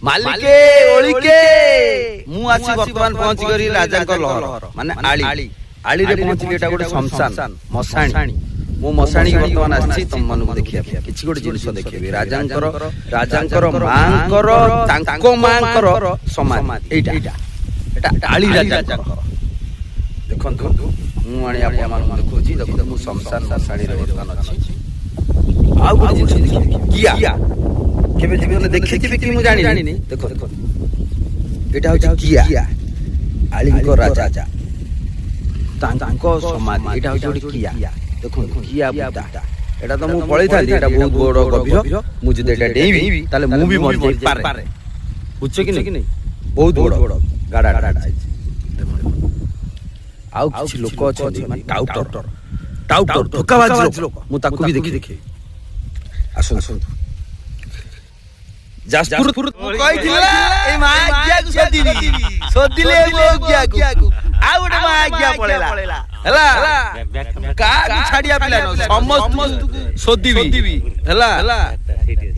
मालिके ओलिके मु आसी वर्तमान पहुंची गरी राजा को लहर माने आली आली रे पहुंची गेटा गोटे शमशान मसाणी मु मसाणी वर्तमान आसी तुम मन को देखिया किछि गोटे जिनिस देखिबे राजांकर मांकर तांको मांकर समाधि एटा एटा आली राजांकर देखंतु मु आणी आपन मन देखोची देखो मु शमशान मसाणी रे वर्तमान अछि आ गोटे जिनिस देखिबे किया केबे जीवन देखि कि मु जानि देखो देखो एटा हो किया आलिंको राजा तांको समाधि एटा हो किया देखो किया बुटा एटा तो मु पळै थाली एटा बहुत बड़ गभीर मु जदि एटा डेइबी ताले मु भी मर जाई पारे बुझछ कि नहीं बहुत बड़ गाडा आउ किछि लोक अछि टाउटर धोखाबाज लोक मु ताकू भी देखि आसुन जासपुर कहिथिला ए माग्या को सोदिले मोग्या को आ गोटे माग्या पळेला हला का छाडिया पिला न समस्त सोदिबी हला